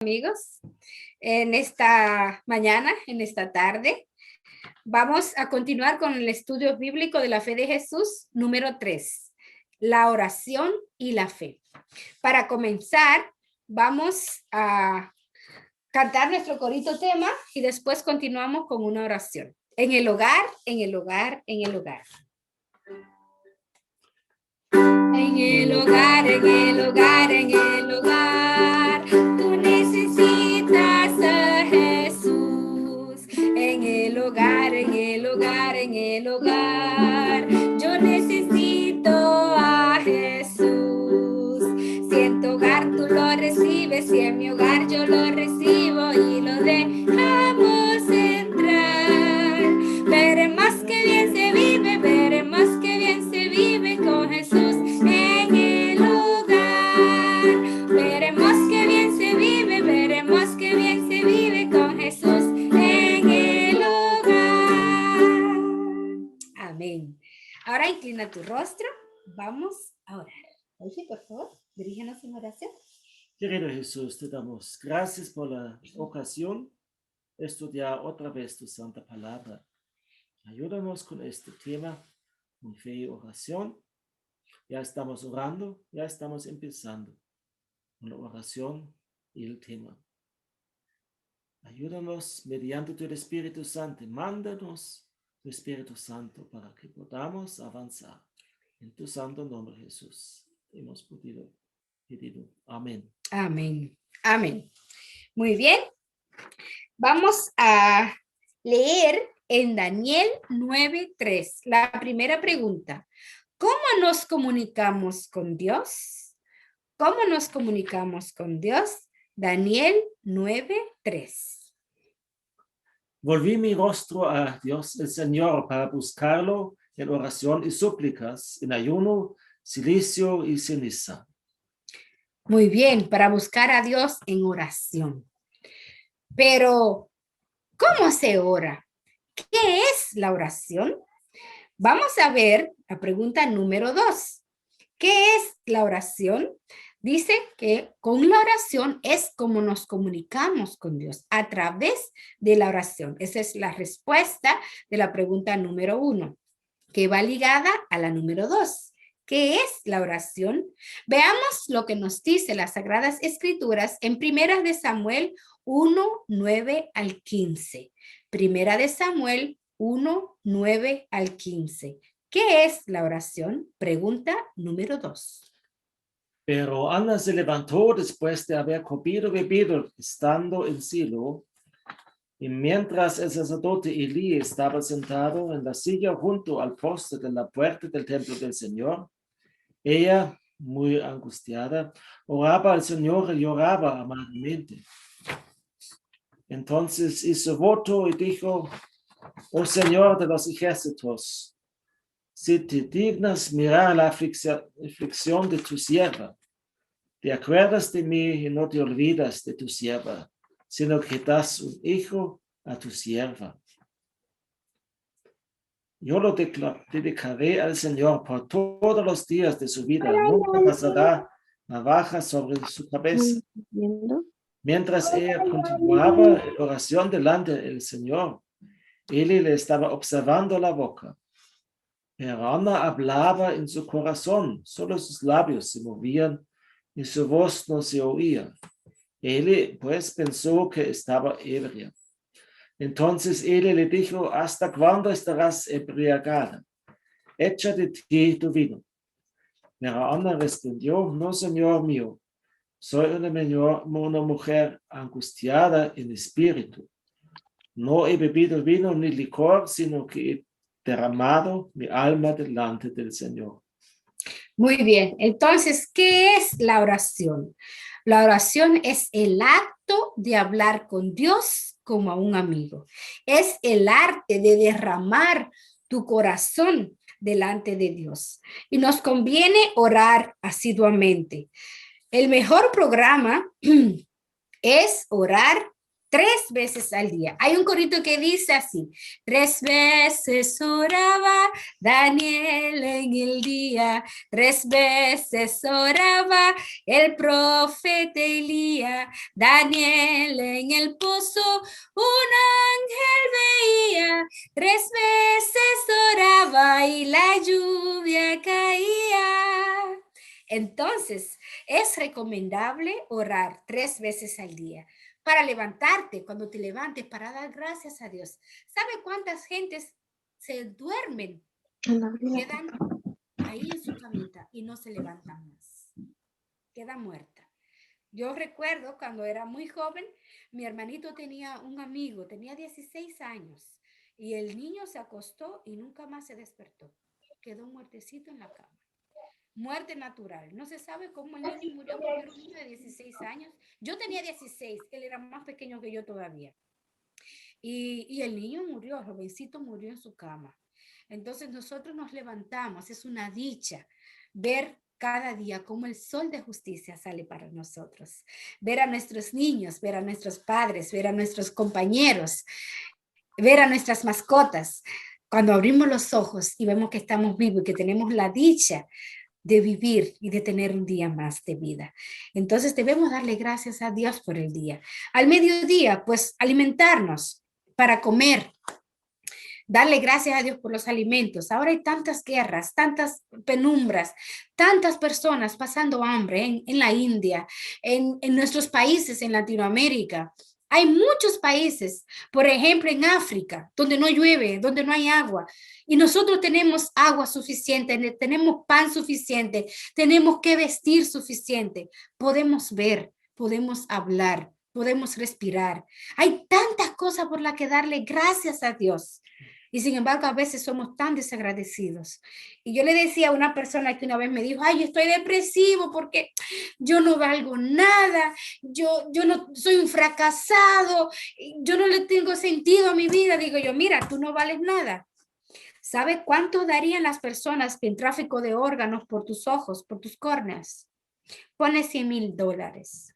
amigos. En esta mañana, en esta tarde, vamos a continuar con el estudio bíblico de la fe de Jesús, número 3, la oración y la fe. Para comenzar, vamos a cantar nuestro corito tema y después continuamos con una oración. En el hogar, en el hogar, en el hogar. En el hogar, en el hogar, en el hogar, tú necesitas a Jesús. En el hogar, en el hogar, en el hogar, yo necesito a Jesús. Si en tu hogar tú lo recibes, si en mi hogar yo lo recibo y lo dejamos entrar, veremos que bien se vive, veremos que bien se vive con Jesús. En el hogar, veremos que bien se vive, veremos que bien se vive con Jesús en el hogar. Amén. Ahora inclina tu rostro, vamos a orar. Oye, por favor, dirígenos en oración. Querido Jesús, te damos gracias por la ocasión de estudiar otra vez tu santa palabra. Ayúdanos con este tema, con fe y oración. Ya estamos orando, ya estamos empezando con la oración y el tema. Ayúdanos mediante tu Espíritu Santo. Mándanos tu Espíritu Santo para que podamos avanzar. En tu santo nombre, Jesús, hemos pedido. Amén. Amén. Amén. Muy bien. Vamos a leer en Daniel 9:3. La primera pregunta. ¿Cómo nos comunicamos con Dios? ¿Cómo nos comunicamos con Dios? Daniel 9:3. Volví mi rostro a Dios el Señor para buscarlo en oración y súplicas, en ayuno, silicio y ceniza. Muy bien, para buscar a Dios en oración. Pero, ¿cómo se ora? ¿Qué es la oración? Vamos a ver la pregunta número 2. ¿Qué es la oración? Dice que con la oración es como nos comunicamos con Dios, a través de la oración. Esa es la respuesta de la pregunta número 1, que va ligada a la número 2. ¿Qué es la oración? Veamos lo que nos dice las Sagradas Escrituras en Primera de Samuel 1, 9 al 15. Primera de Samuel 1, 9 al 15. ¿Qué es la oración? Pregunta número 2. Pero Ana se levantó después de haber comido y bebido, estando en Silo, y mientras el sacerdote Elí estaba sentado en la silla junto al poste de la puerta del templo del Señor, ella, muy angustiada, oraba al Señor y lloraba amargamente. Entonces hizo voto y dijo: Oh Señor de los ejércitos, si te dignas mirar la aflicción de tu sierva, te acuerdas de mí y no te olvidas de tu sierva, sino que das un hijo a tu sierva. Yo lo dedicaré al Señor por todos los días de su vida. Nunca pasará navaja sobre su cabeza. Mientras ella continuaba en oración delante del Señor, Eli le estaba observando la boca. Pero Ana hablaba en su corazón, solo sus labios se movían y su voz no se oía. Eli pues pensó que estaba ebria. Entonces Eli le dijo: ¿Hasta cuándo estarás embriagada? Echa de ti tu vino. Pero Ana respondió: No, Señor mío, soy una mujer angustiada en espíritu. No he bebido vino ni licor, sino que he derramado mi alma delante del Señor. Muy bien, entonces, ¿qué es la oración? La oración es el acto de hablar con Dios como a un amigo. Es el arte de derramar tu corazón delante de Dios. Y nos conviene orar asiduamente. El mejor programa es orar 3 veces al día. Hay un corito que dice así: 3 veces oraba Daniel en el día, 3 veces oraba el profeta Elías, Daniel en el pozo, un ángel veía, 3 veces oraba y la lluvia caía. Entonces, es recomendable orar 3 veces al día. Para levantarte, cuando te levantes, para dar gracias a Dios. ¿Sabe cuántas gentes se duermen? Quedan ahí en su camita y no se levantan más. Queda muerta. Yo recuerdo cuando era muy joven, mi hermanito tenía un amigo, tenía 16 años, y el niño se acostó y nunca más se despertó. Quedó muertecito en la cama. Muerte natural. No se sabe cómo el niño murió porque era un niño de 16 años. Yo tenía 16, él era más pequeño que yo todavía. Y el niño murió, el jovencito murió en su cama. Entonces nosotros nos levantamos, es una dicha ver cada día cómo el sol de justicia sale para nosotros. Ver a nuestros niños, ver a nuestros padres, ver a nuestros compañeros, ver a nuestras mascotas. Cuando abrimos los ojos y vemos que estamos vivos y que tenemos la dicha de vivir y de tener un día más de vida. Entonces debemos darle gracias a Dios por el día. Al mediodía, pues alimentarnos para comer. Darle gracias a Dios por los alimentos. Ahora hay tantas guerras, tantas penumbras, tantas personas pasando hambre en la India, en nuestros países en Latinoamérica. Hay muchos países, por ejemplo, en África, donde no llueve, donde no hay agua. Y nosotros tenemos agua suficiente, tenemos pan suficiente, tenemos que vestir suficiente. Podemos ver, podemos hablar, podemos respirar. Hay tantas cosas por las que darle gracias a Dios. Y sin embargo, a veces somos tan desagradecidos. Y yo le decía a una persona que una vez me dijo, ay, yo estoy depresivo porque yo no valgo nada, yo no soy un fracasado, yo no le tengo sentido a mi vida. Digo yo, mira, tú no vales nada. ¿Sabes cuánto darían las personas en tráfico de órganos por tus ojos, por tus córneas? Pone $100,000.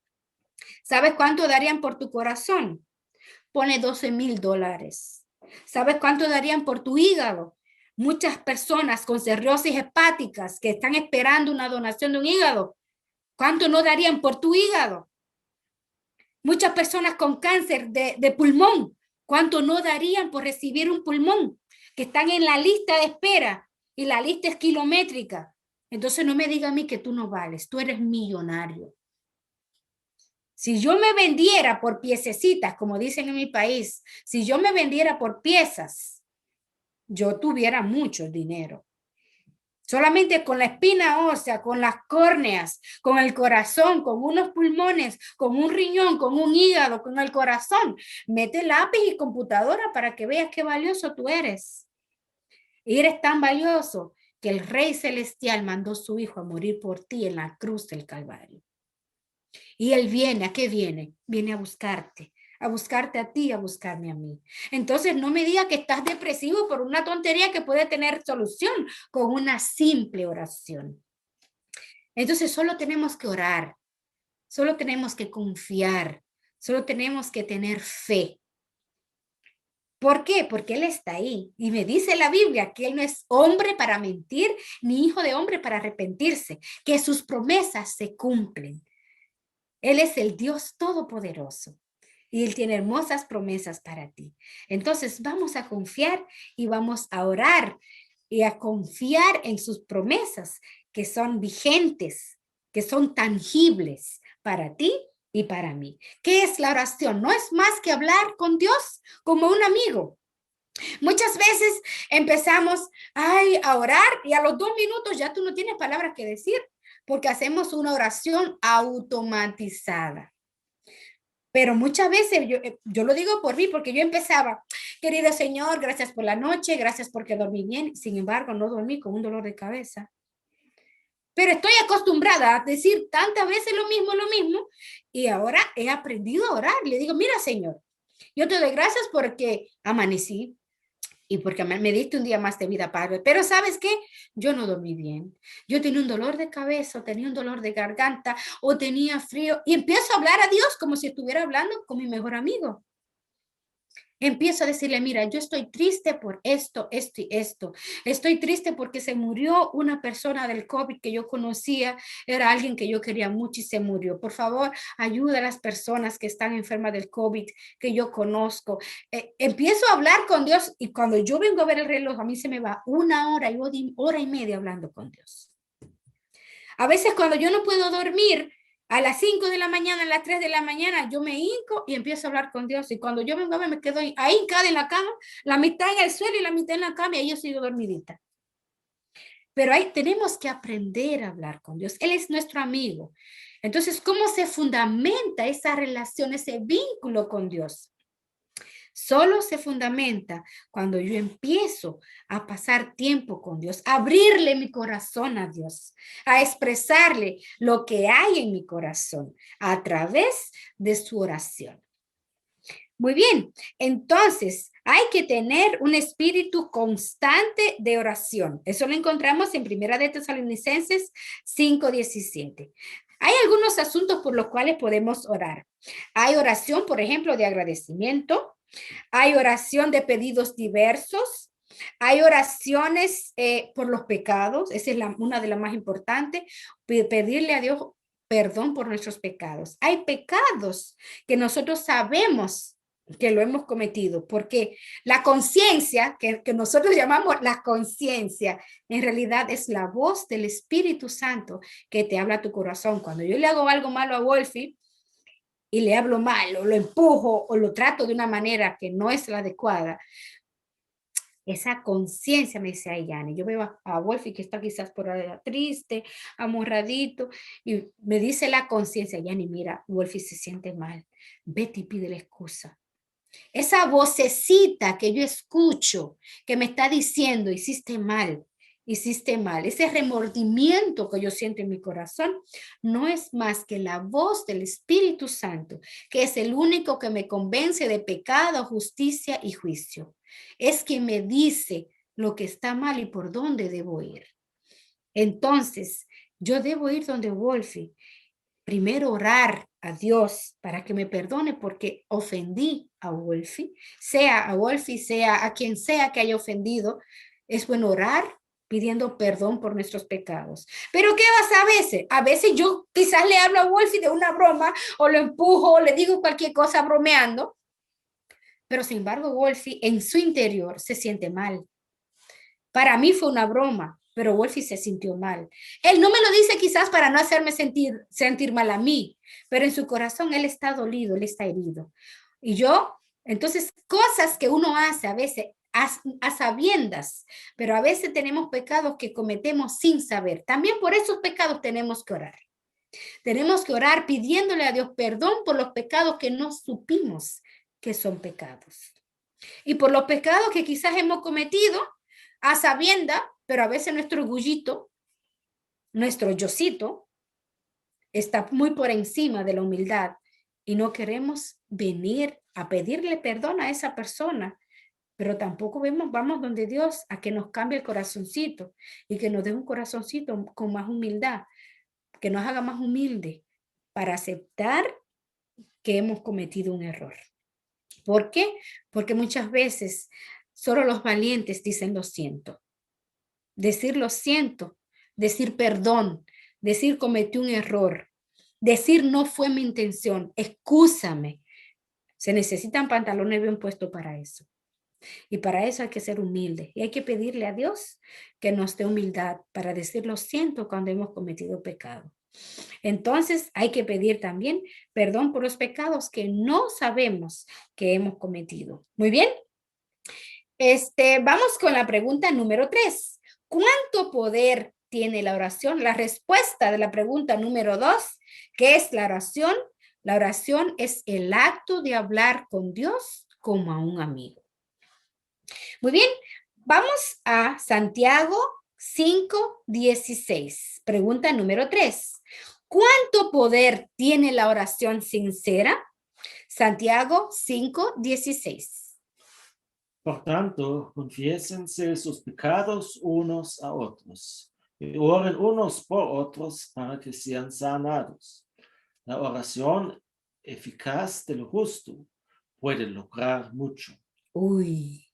¿Sabes cuánto darían por tu corazón? Pone $12,000. ¿Sabes cuánto darían por tu hígado? Muchas personas con cirrosis hepáticas que están esperando una donación de un hígado. ¿Cuánto no darían por tu hígado? Muchas personas con cáncer de pulmón. ¿Cuánto no darían por recibir un pulmón? Que están en la lista de espera y la lista es kilométrica. Entonces no me diga a mí que tú no vales. Tú eres millonario. Si yo me vendiera por piececitas, como dicen en mi país, si yo me vendiera por piezas, yo tuviera mucho dinero. Solamente con la espina ósea, con las córneas, con el corazón, con unos pulmones, con un riñón, con un hígado, con el corazón. Mete lápiz y computadora para que veas qué valioso tú eres. Y eres tan valioso que el Rey Celestial mandó a su Hijo a morir por ti en la cruz del Calvario. Y Él viene, ¿a qué viene? Viene a buscarte a ti, a buscarme a mí. Entonces no me diga que estás depresivo por una tontería que puede tener solución con una simple oración. Entonces solo tenemos que orar, solo tenemos que confiar, solo tenemos que tener fe. ¿Por qué? Porque Él está ahí. Y me dice la Biblia que Él no es hombre para mentir, ni hijo de hombre para arrepentirse, que sus promesas se cumplen. Él es el Dios todopoderoso y Él tiene hermosas promesas para ti. Entonces vamos a confiar y vamos a orar y a confiar en sus promesas que son vigentes, que son tangibles para ti y para mí. ¿Qué es la oración? No es más que hablar con Dios como un amigo. Muchas veces empezamos a orar y a los 2 minutos ya tú no tienes palabras que decir, porque hacemos una oración automatizada. Pero muchas veces, yo lo digo por mí, porque yo empezaba, querido Señor, gracias por la noche, gracias porque dormí bien. Sin embargo, no dormí con un dolor de cabeza. Pero estoy acostumbrada a decir tantas veces lo mismo, y ahora he aprendido a orar. Le digo, mira, Señor, yo te doy gracias porque amanecí. y porque me diste un día más de vida, Padre. Pero ¿sabes qué? Yo no dormí bien. Yo tenía un dolor de cabeza, o tenía un dolor de garganta, o tenía frío, y empiezo a hablar a Dios como si estuviera hablando con mi mejor amigo. Empiezo a decirle, mira, yo estoy triste por esto, esto y esto. Estoy triste porque se murió una persona del COVID que yo conocía, era alguien que yo quería mucho y se murió. Por favor, ayuda a las personas que están enfermas del COVID que yo conozco. Empiezo a hablar con Dios y cuando yo vengo a ver el reloj, a mí se me va 1 hora y hora y media hablando con Dios. A veces cuando yo no puedo dormir, a las 5 de la mañana, a las 3 de la mañana, yo me hinco y empiezo a hablar con Dios. Y cuando yo vengo a ver, me quedo ahí hincada en la cama, la mitad en el suelo y la mitad en la cama, y ahí yo sigo dormidita. Pero ahí tenemos que aprender a hablar con Dios. Él es nuestro amigo. Entonces, ¿cómo se fundamenta esa relación, ese vínculo con Dios? Solo se fundamenta cuando yo empiezo a pasar tiempo con Dios, a abrirle mi corazón a Dios, a expresarle lo que hay en mi corazón a través de su oración. Muy bien, entonces hay que tener un espíritu constante de oración. Eso lo encontramos en 1 de Tesalonicenses 5:17. Hay algunos asuntos por los cuales podemos orar. Hay oración, por ejemplo, de agradecimiento. Hay oración de pedidos diversos. Hay oraciones por los pecados. Esa es una de las más importantes. Pedirle a Dios perdón por nuestros pecados. Hay pecados que nosotros sabemos que lo hemos cometido, porque la conciencia, que nosotros llamamos la conciencia, en realidad es la voz del Espíritu Santo que te habla a tu corazón. Cuando yo le hago algo malo a Wolfie, y le hablo mal, o lo empujo, o lo trato de una manera que no es la adecuada, esa conciencia me dice, ay, Yanni, yo veo a Wolfie que está quizás por ahí triste, amorradito, y me dice la conciencia, Yanni, mira, Wolfie se siente mal, vete y pídele excusa. Esa vocecita que yo escucho, que me está diciendo, hiciste mal, ese remordimiento que yo siento en mi corazón, no es más que la voz del Espíritu Santo, que es el único que me convence de pecado, justicia y juicio. Es quien me dice lo que está mal y por dónde debo ir. Entonces, yo debo ir donde Wolfie, primero orar a Dios para que me perdone porque ofendí a Wolfie, sea a quien sea que haya ofendido. Es bueno orar pidiendo perdón por nuestros pecados. Pero ¿qué pasa a veces? A veces yo quizás le hablo a Wolfie de una broma o lo empujo o le digo cualquier cosa bromeando, pero sin embargo Wolfie en su interior se siente mal. Para mí fue una broma, pero Wolfie se sintió mal. Él no me lo dice quizás para no hacerme sentir mal a mí, pero en su corazón él está dolido, él está herido. Y yo, entonces, cosas que uno hace a veces a sabiendas, pero a veces tenemos pecados que cometemos sin saber. También por esos pecados tenemos que orar. Tenemos que orar pidiéndole a Dios perdón por los pecados que no supimos que son pecados. Y por los pecados que quizás hemos cometido a sabienda, pero a veces nuestro orgullito, nuestro yocito, está muy por encima de la humildad y no queremos venir a pedirle perdón a esa persona, pero tampoco vamos donde Dios a que nos cambie el corazoncito y que nos dé un corazoncito con más humildad, que nos haga más humilde para aceptar que hemos cometido un error. ¿Por qué? Porque muchas veces solo los valientes dicen lo siento. Decir lo siento, decir perdón, decir cometí un error, decir no fue mi intención, excúsame. Se necesitan pantalones bien puestos para eso. Y para eso hay que ser humilde y hay que pedirle a Dios que nos dé humildad para decir lo siento cuando hemos cometido pecado. Entonces hay que pedir también perdón por los pecados que no sabemos que hemos cometido. Muy bien. Vamos con la pregunta número 3. ¿Cuánto poder tiene la oración? La respuesta de la pregunta número 2, ¿qué es la oración? La oración es el acto de hablar con Dios como a un amigo. Muy bien, vamos a Santiago 5:16. Pregunta número 3. ¿Cuánto poder tiene la oración sincera? Santiago 5:16. Por tanto, confiésense sus pecados unos a otros y oren unos por otros para que sean sanados. La oración eficaz del justo puede lograr mucho. Uy,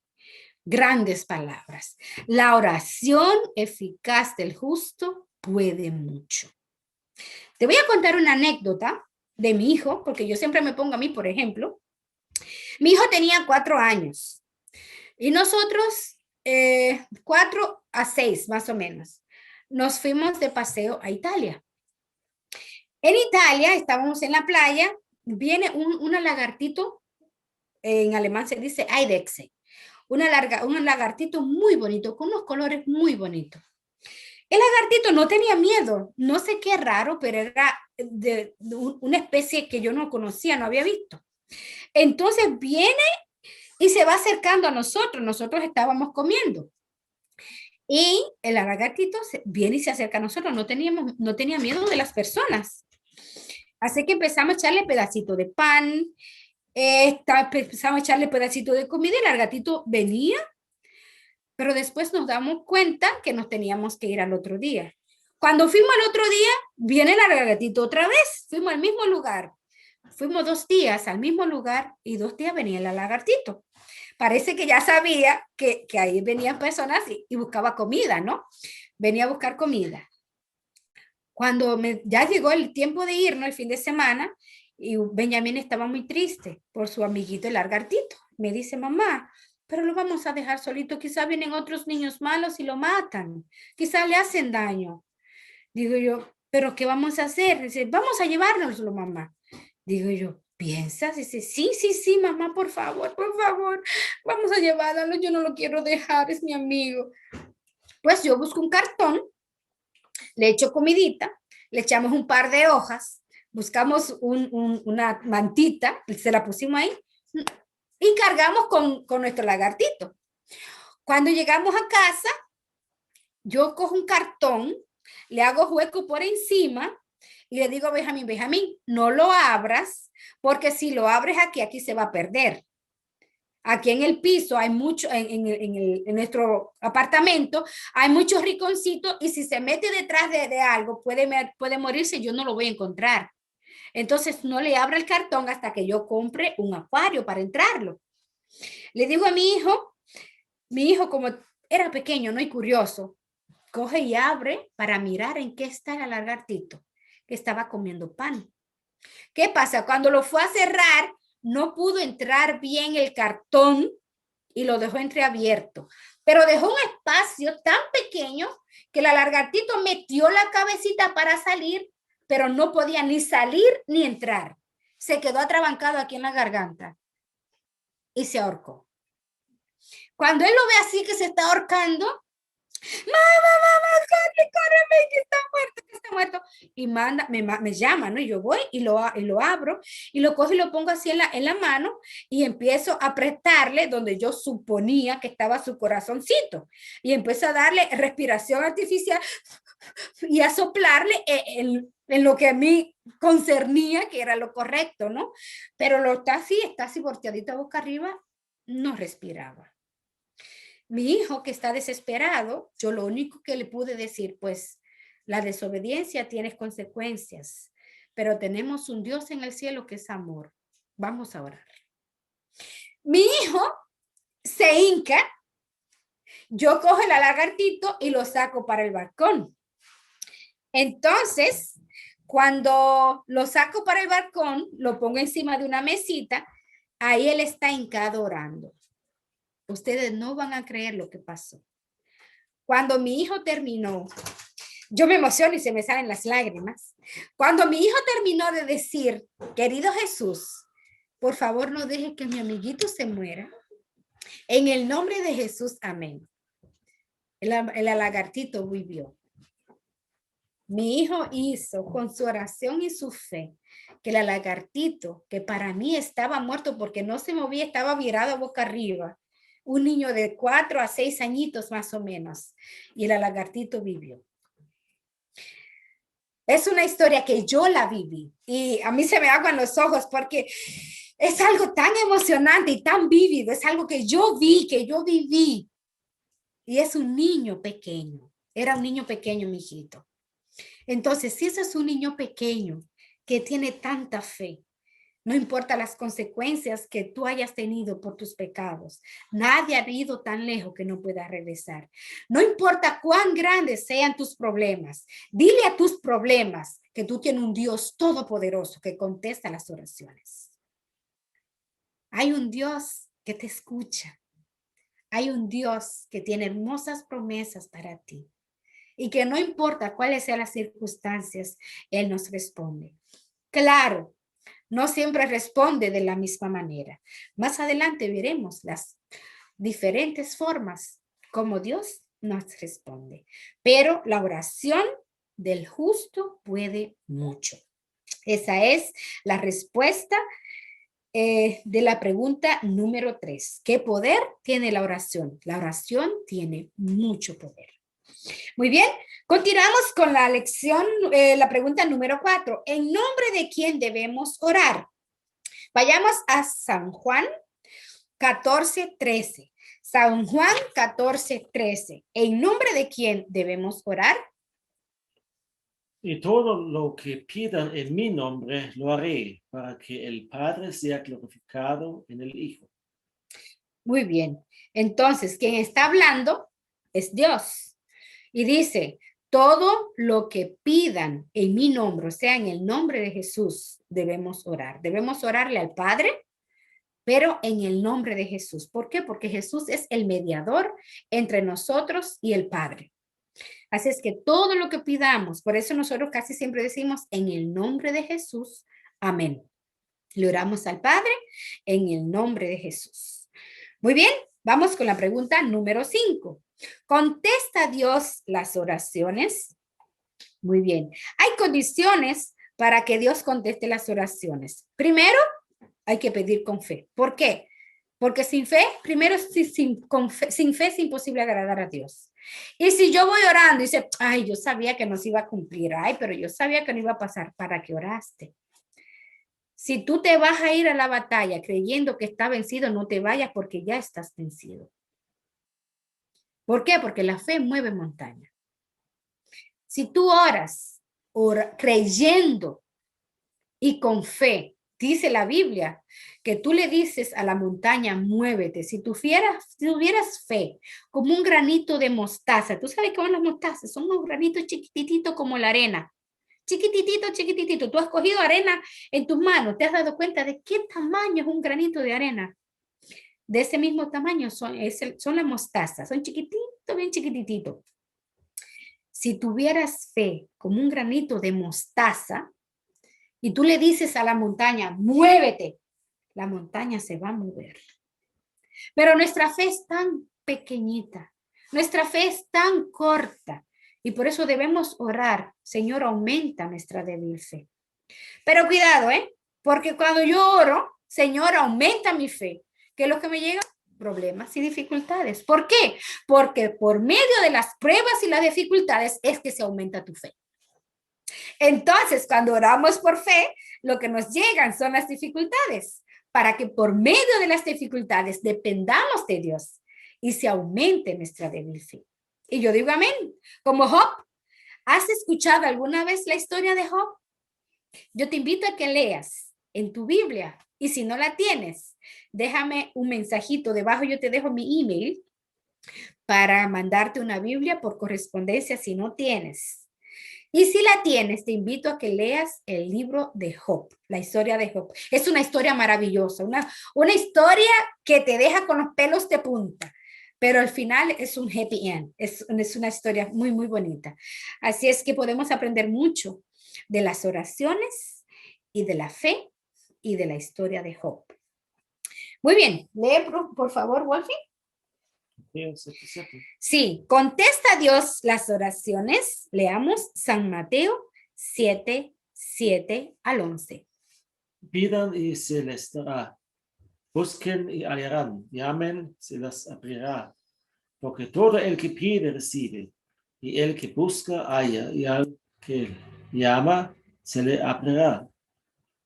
grandes palabras. La oración eficaz del justo puede mucho. Te voy a contar una anécdota de mi hijo, porque yo siempre me pongo a mí, por ejemplo. Mi hijo tenía 4 años y nosotros, 4 a 6 más o menos, nos fuimos de paseo a Italia. En Italia estábamos en la playa, viene una lagartito, en alemán se dice Eidechse, un lagartito muy bonito, con unos colores muy bonitos. El lagartito no tenía miedo, no sé qué raro, pero era de una especie que yo no conocía, no había visto. Entonces viene y se va acercando a nosotros, nosotros estábamos comiendo. Y el lagartito viene y se acerca a nosotros, no tenía miedo de las personas. Así que empezamos a echarle pedacitos de pan, empezamos a echarle pedacitos de comida y el lagartito venía, pero después nos damos cuenta que nos teníamos que ir al otro día. Cuando fuimos al otro día, viene el lagartito otra vez, fuimos al mismo lugar. Fuimos 2 días al mismo lugar y 2 días venía el lagartito. Parece que ya sabía que ahí venían personas y buscaba comida, ¿no? Venía a buscar comida. Cuando ya llegó el tiempo de irnos el fin de semana, y Benjamín estaba muy triste por su amiguito el lagartito. Me dice, mamá, pero lo vamos a dejar solito, quizá vienen otros niños malos y lo matan, quizá le hacen daño. Digo yo, ¿pero qué vamos a hacer? Dice, vamos a llevárnoslo, mamá. Digo yo, ¿piensas? Dice, sí, mamá, por favor, vamos a llevarlo, yo no lo quiero dejar, es mi amigo. Pues yo busco un cartón, le echo comidita, le echamos un par de hojas, buscamos una mantita, se la pusimos ahí y cargamos con nuestro lagartito. Cuando llegamos a casa, yo cojo un cartón, le hago hueco por encima y le digo a Benjamín, no lo abras, porque si lo abres aquí se va a perder. Aquí en el piso hay mucho, en nuestro apartamento, hay muchos rinconcitos y si se mete detrás de algo puede morirse, yo no lo voy a encontrar. Entonces no le abra el cartón hasta que yo compre un acuario para entrarlo. Le digo a mi hijo como era pequeño, no y curioso, coge y abre para mirar en qué está el lagartito, que estaba comiendo pan. ¿Qué pasa? Cuando lo fue a cerrar, no pudo entrar bien el cartón y lo dejó entreabierto, pero dejó un espacio tan pequeño que el lagartito metió la cabecita para salir, pero no podía ni salir ni entrar. Se quedó atrabancado aquí en la garganta y se ahorcó. Cuando él lo ve así que se está ahorcando, mamá, córreme, que está muerto. Y me llama, ¿no? Y yo voy y lo abro y lo cojo y lo pongo así en la mano y empiezo a apretarle donde yo suponía que estaba su corazoncito. Y empiezo a darle respiración artificial y a soplarle en lo que a mí concernía que era lo correcto, ¿no? Pero está así volteadito boca arriba, no respiraba. Mi hijo que está desesperado, yo lo único que le pude decir, pues la desobediencia tiene consecuencias, pero tenemos un Dios en el cielo que es amor. Vamos a orar. Mi hijo se hinca, yo cojo el lagartito y lo saco para el balcón. Entonces, cuando lo saco para el balcón, lo pongo encima de una mesita, ahí él está hincado orando. Ustedes no van a creer lo que pasó. Cuando mi hijo terminó, yo me emociono y se me salen las lágrimas. Cuando mi hijo terminó de decir, querido Jesús, por favor no deje que mi amiguito se muera. En el nombre de Jesús, amén. El lagartito vivió. Mi hijo hizo con su oración y su fe que el lagartito, que para mí estaba muerto porque no se movía, estaba virado boca arriba, un niño de 4 a 6 añitos más o menos, y el lagartito vivió. Es una historia que yo la viví y a mí se me aguan los ojos porque Es algo tan emocionante y tan vívido, es algo que yo vi, que yo viví. Y es un niño pequeño, era un niño pequeño, mi hijito. Entonces, si ese es un niño pequeño que tiene tanta fe, no importa las consecuencias que tú hayas tenido por tus pecados, nadie ha ido tan lejos que no pueda regresar. No importa cuán grandes sean tus problemas, dile a tus problemas que tú tienes un Dios todopoderoso que contesta las oraciones. Hay un Dios que te escucha. Hay un Dios que tiene hermosas promesas para ti y que no importa cuáles sean las circunstancias, Él nos responde. Claro, no siempre responde de la misma manera. Más adelante veremos las diferentes formas como Dios nos responde. Pero la oración del justo puede mucho. Esa es la respuesta de la pregunta número 3. ¿Qué poder tiene la oración? La oración tiene mucho poder. Muy bien, continuamos con la lección, la pregunta número 4. ¿En nombre de quién debemos orar? Vayamos a San Juan 14:13. San Juan 14:13. ¿En nombre de quién debemos orar? Y todo lo que pidan en mi nombre lo haré para que el Padre sea glorificado en el Hijo. Muy bien. Entonces, quien está hablando es Dios. Y dice, todo lo que pidan en mi nombre, o sea, en el nombre de Jesús, debemos orar. Debemos orarle al Padre, pero en el nombre de Jesús. ¿Por qué? Porque Jesús es el mediador entre nosotros y el Padre. Así es que todo lo que pidamos, por eso nosotros casi siempre decimos en el nombre de Jesús, amén. Le oramos al Padre en el nombre de Jesús. Muy bien, vamos con la pregunta número 5. ¿Contesta Dios las oraciones? Muy bien. Hay condiciones para que Dios conteste las oraciones. Primero, hay que pedir con fe. ¿Por qué? Porque sin fe, primero, sin fe es imposible agradar a Dios. Y si yo voy orando y dice, ay, yo sabía que no se iba a cumplir, ay, pero yo sabía que no iba a pasar, ¿para qué oraste? Si tú te vas a ir a la batalla creyendo que está vencido, no te vayas porque ya estás vencido. ¿Por qué? Porque la fe mueve montaña. Si tú oras creyendo y con fe, dice la Biblia, que tú le dices a la montaña, muévete. Si tuvieras fe como un granito de mostaza, tú sabes que son las mostazas, son unos granitos chiquititos como la arena. Chiquititito, chiquititito. Tú has cogido arena en tus manos, te has dado cuenta de qué tamaño es un granito de arena. De ese mismo tamaño son las mostazas, son chiquititos, bien chiquitititos. Si tuvieras fe como un granito de mostaza y tú le dices a la montaña, muévete, la montaña se va a mover. Pero nuestra fe es tan pequeñita, nuestra fe es tan corta y por eso debemos orar, Señor, aumenta nuestra débil fe. Pero cuidado, porque cuando yo oro, Señor, aumenta mi fe, ¿qué es lo que me llega? Problemas y dificultades. ¿Por qué? Porque por medio de las pruebas y las dificultades es que se aumenta tu fe. Entonces, cuando oramos por fe, lo que nos llegan son las dificultades, para que por medio de las dificultades dependamos de Dios y se aumente nuestra débil fe. Y yo digo amén. Como Job, ¿has escuchado alguna vez la historia de Job? Yo te invito a que leas en tu Biblia y si no la tienes, déjame un mensajito debajo, yo te dejo mi email para mandarte una Biblia por correspondencia si no tienes. Y si la tienes, te invito a que leas el libro de Job, la historia de Job. Es una historia maravillosa, una historia que te deja con los pelos de punta, pero al final es un happy end, es una historia muy, muy bonita. Así es que podemos aprender mucho de las oraciones y de la fe y de la historia de Job. Muy bien, lee por favor, Wolfie. Sí, contesta a Dios las oraciones. Leamos San Mateo 7, 7 al 11. Pidan y se les dará. Busquen y hallarán. Llamen, se les abrirá. Porque todo el que pide recibe. Y el que busca halla. Y al que llama se le abrirá.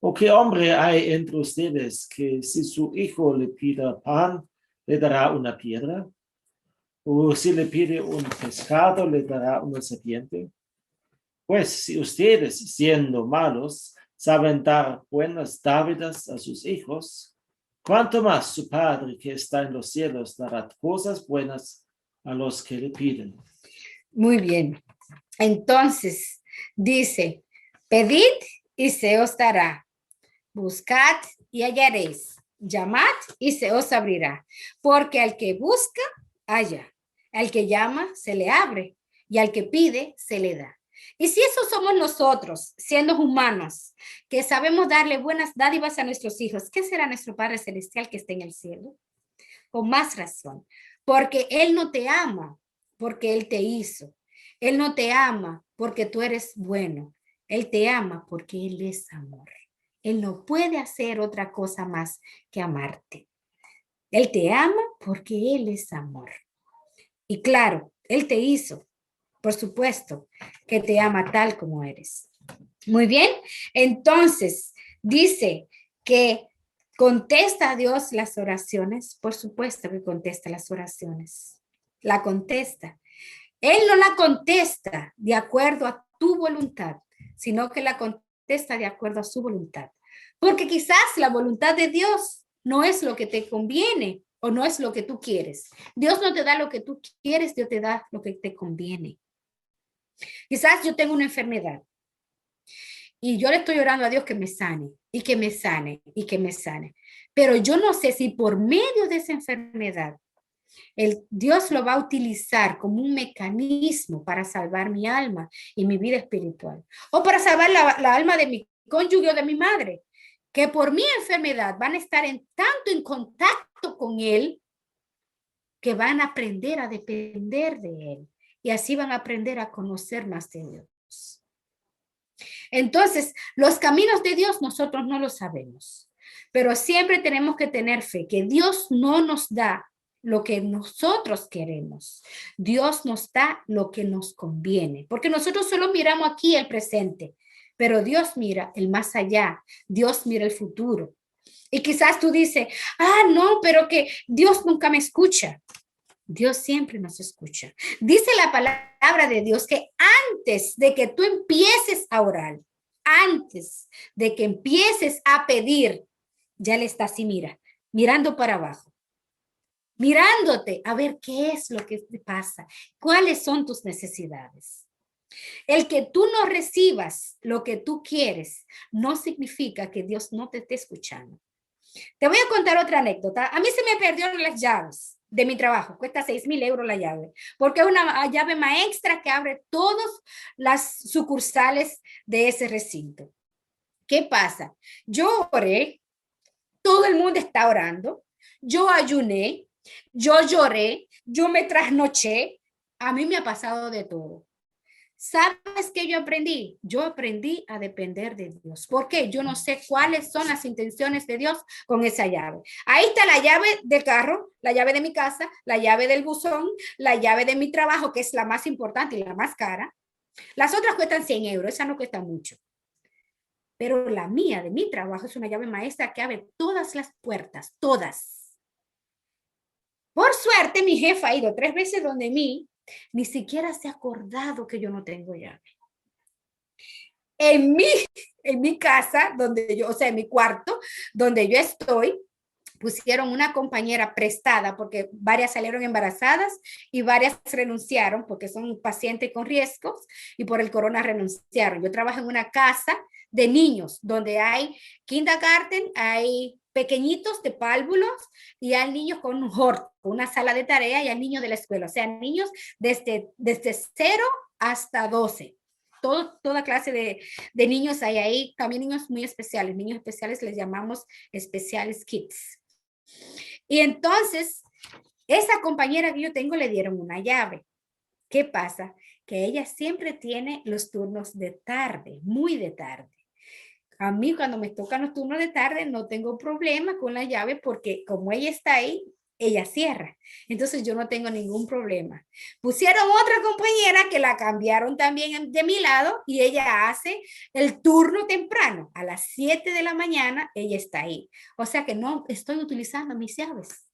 ¿O qué hombre hay entre ustedes que si su hijo le pida pan, le dará una piedra? ¿O si le pide un pescado, le dará una serpiente? Pues si ustedes, siendo malos, saben dar buenas dádivas a sus hijos, ¿cuánto más su Padre que está en los cielos dará cosas buenas a los que le piden? Muy bien. Entonces, dice, pedid y se os dará. Buscad y hallaréis. Llamad y se os abrirá. Porque al que busca, halla. Al que llama, se le abre. Y al que pide, se le da. Y si esos somos nosotros, siendo humanos, que sabemos darle buenas dádivas a nuestros hijos, ¿qué será nuestro Padre Celestial que esté en el cielo? Con más razón. Porque Él no te ama, porque Él te hizo. Él no te ama porque tú eres bueno. Él te ama porque Él es amor. Él no puede hacer otra cosa más que amarte. Él te ama porque Él es amor. Y claro, Él te hizo, por supuesto, que te ama tal como eres. Muy bien, entonces dice que contesta a Dios las oraciones. Por supuesto que contesta las oraciones. La contesta. Él no la contesta de acuerdo a tu voluntad, sino que la contesta de acuerdo a su voluntad. Porque quizás la voluntad de Dios no es lo que te conviene o no es lo que tú quieres. Dios no te da lo que tú quieres, Dios te da lo que te conviene. Quizás yo tengo una enfermedad y yo le estoy orando a Dios que me sane y que me sane y que me sane. Pero yo no sé si por medio de esa enfermedad Dios lo va a utilizar como un mecanismo para salvar mi alma y mi vida espiritual. O para salvar la alma de mi cónyuge o de mi madre, que por mi enfermedad van a estar tanto en contacto con Él que van a aprender a depender de Él. Y así van a aprender a conocer más de Dios. Entonces, los caminos de Dios nosotros no los sabemos. Pero siempre tenemos que tener fe que Dios no nos da lo que nosotros queremos. Dios nos da lo que nos conviene, porque nosotros solo miramos aquí el presente, pero Dios mira el más allá, Dios mira el futuro. Y quizás tú dices, no, pero que Dios nunca me escucha. Dios siempre nos escucha. Dice la palabra de Dios que antes de que tú empieces a orar, antes de que empieces a pedir, ya le está así, mirando para abajo, mirándote a ver qué es lo que te pasa, cuáles son tus necesidades. El que tú no recibas lo que tú quieres no significa que Dios no te esté escuchando. Te voy a contar otra anécdota. A mí se me perdieron las llaves de mi trabajo. Cuesta 6,000 euros la llave, porque es una llave maestra que abre todas las sucursales de ese recinto. ¿Qué pasa? Yo oré, todo el mundo está orando, yo ayuné, yo lloré, yo me trasnoché, a mí me ha pasado de todo. ¿Sabes qué yo aprendí? Yo aprendí a depender de Dios. ¿Por qué? Yo no sé cuáles son las intenciones de Dios con esa llave. Ahí está la llave del carro, la llave de mi casa, la llave del buzón, la llave de mi trabajo, que es la más importante y la más cara. Las otras cuestan 100 euros, esa no cuesta mucho. Pero la mía, de mi trabajo, es una llave maestra que abre todas las puertas, todas. Por suerte, mi jefa ha ido 3 veces donde mí, ni siquiera se ha acordado que yo no tengo llave. En mi casa, donde yo, o sea, en mi cuarto, donde yo estoy, pusieron una compañera prestada porque varias salieron embarazadas y varias renunciaron porque son pacientes con riesgos y por el corona renunciaron. Yo trabajo en una casa de niños donde hay kindergarten, hay pequeñitos de párvulos y hay niños con un hort, una sala de tarea y hay niños de la escuela, o sea, niños desde 0 hasta 12. Toda clase de niños hay ahí, también niños muy especiales. Niños especiales les llamamos especiales kids. Y entonces, esa compañera que yo tengo le dieron una llave. ¿Qué pasa? Que ella siempre tiene los turnos de tarde, muy de tarde. A mí cuando me tocan los turnos de tarde no tengo problema con la llave porque como ella está ahí, ella cierra. Entonces yo no tengo ningún problema. Pusieron otra compañera que la cambiaron también de mi lado y ella hace el turno temprano. A las 7 de la mañana ella está ahí. O sea que no estoy utilizando mis llaves.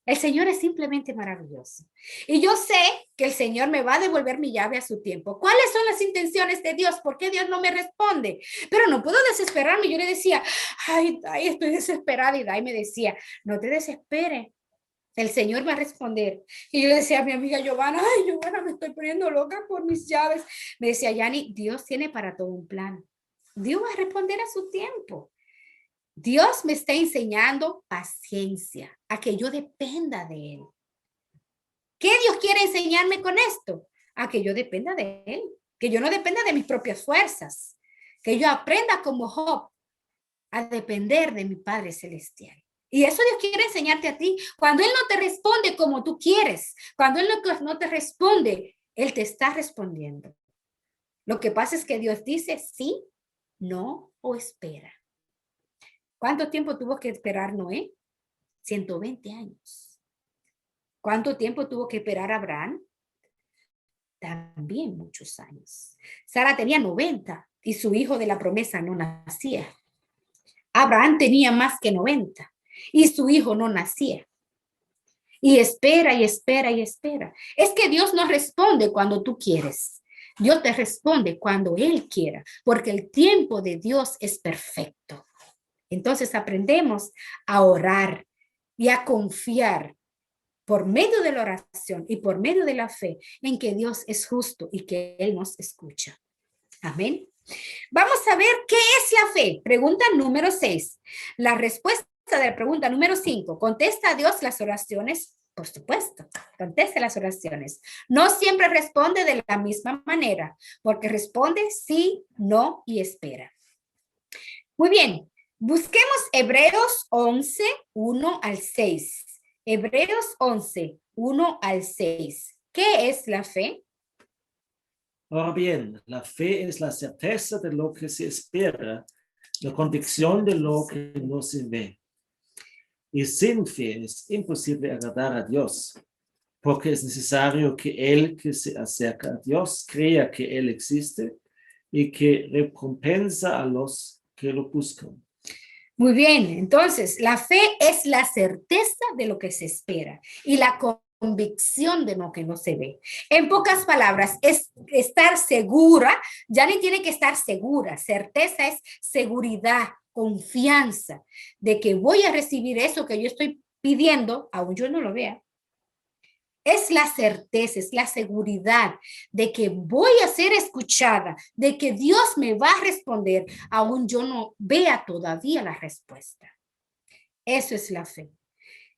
El Señor es simplemente maravilloso. Y yo sé que el Señor me va a devolver mi llave a su tiempo. ¿Cuáles son las intenciones de Dios? ¿Por qué Dios no me responde? Pero no puedo desesperarme. Yo le decía, ay, estoy desesperada. Y Dai me decía, no te desesperes. El Señor va a responder. Y yo le decía a mi amiga Giovanna, ay, Giovanna, me estoy poniendo loca por mis llaves. Me decía, Yani, Dios tiene para todo un plan. Dios va a responder a su tiempo. Dios me está enseñando paciencia, a que yo dependa de Él. ¿Qué Dios quiere enseñarme con esto? A que yo dependa de Él, que yo no dependa de mis propias fuerzas, que yo aprenda como Job a depender de mi Padre Celestial. Y eso Dios quiere enseñarte a ti. Cuando Él no te responde como tú quieres, cuando Él no te responde, Él te está respondiendo. Lo que pasa es que Dios dice sí, no o espera. ¿Cuánto tiempo tuvo que esperar Noé? 120 años. ¿Cuánto tiempo tuvo que esperar Abraham? También muchos años. Sara tenía 90 y su hijo de la promesa no nacía. Abraham tenía más que 90 y su hijo no nacía. Y espera y espera y espera. Es que Dios no responde cuando tú quieres. Dios te responde cuando Él quiera, porque el tiempo de Dios es perfecto. Entonces aprendemos a orar y a confiar por medio de la oración y por medio de la fe en que Dios es justo y que Él nos escucha. Amén. Vamos a ver qué es la fe. Pregunta número 6. La respuesta de la pregunta número 5. ¿Contesta a Dios las oraciones? Por supuesto, conteste las oraciones. No siempre responde de la misma manera, porque responde sí, no y espera. Muy bien. Busquemos Hebreos 11, 1 al 6. Hebreos 11, 1 al 6. ¿Qué es la fe? Ahora bien, la fe es la certeza de lo que se espera, la convicción de lo que no se ve. Y sin fe es imposible agradar a Dios, porque es necesario que el que se acerca a Dios crea que Él existe y que recompensa a los que lo buscan. Muy bien, entonces la fe es la certeza de lo que se espera y la convicción de lo que no se ve. En pocas palabras, es estar segura, ya ni tiene que estar segura, certeza es seguridad, confianza de que voy a recibir eso que yo estoy pidiendo, aún yo no lo vea. Es la certeza, es la seguridad de que voy a ser escuchada, de que Dios me va a responder, aún yo no vea todavía la respuesta. Eso es la fe.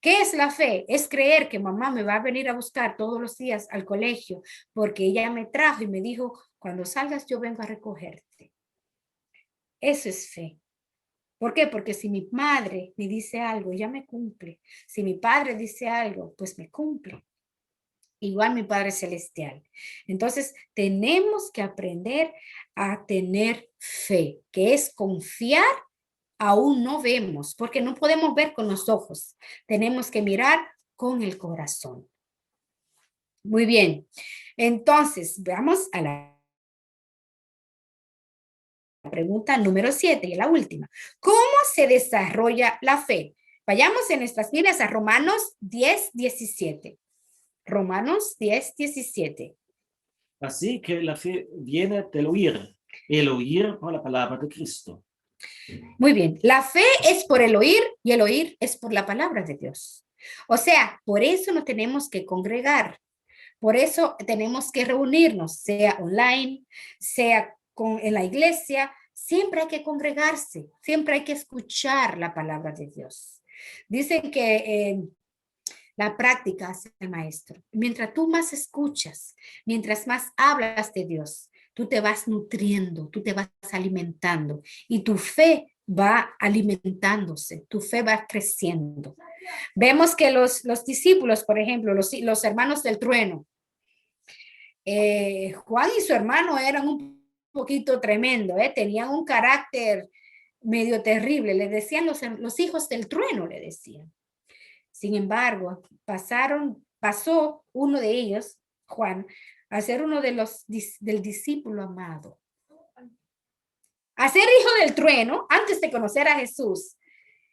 ¿Qué es la fe? Es creer que mamá me va a venir a buscar todos los días al colegio porque ella me trajo y me dijo, cuando salgas yo vengo a recogerte. Eso es fe. ¿Por qué? Porque si mi madre me dice algo, ella me cumple. Si mi padre dice algo, pues me cumple. Igual mi Padre Celestial. Entonces, tenemos que aprender a tener fe, que es confiar, aún no vemos, porque no podemos ver con los ojos. Tenemos que mirar con el corazón. Muy bien. Entonces, veamos a la pregunta número 7 y la última. ¿Cómo se desarrolla la fe? Vayamos en nuestras Biblias a Romanos 10, 17. Romanos 10, 17. Así que la fe viene del oír, el oír por la palabra de Cristo. Muy bien, la fe es por el oír y el oír es por la palabra de Dios. O sea, por eso nos tenemos que congregar, por eso tenemos que reunirnos, sea online, sea en la iglesia, siempre hay que congregarse, siempre hay que escuchar la palabra de Dios. Dicen que la práctica hace el maestro. Mientras tú más escuchas, mientras más hablas de Dios, tú te vas nutriendo, tú te vas alimentando y tu fe va alimentándose, tu fe va creciendo. Vemos que los discípulos, por ejemplo, los hermanos del trueno, Juan y su hermano eran un poquito tremendo, tenían un carácter medio terrible, le decían los hijos del trueno, le decían. Sin embargo, pasó uno de ellos, Juan, a ser uno de del discípulo amado. A ser hijo del trueno antes de conocer a Jesús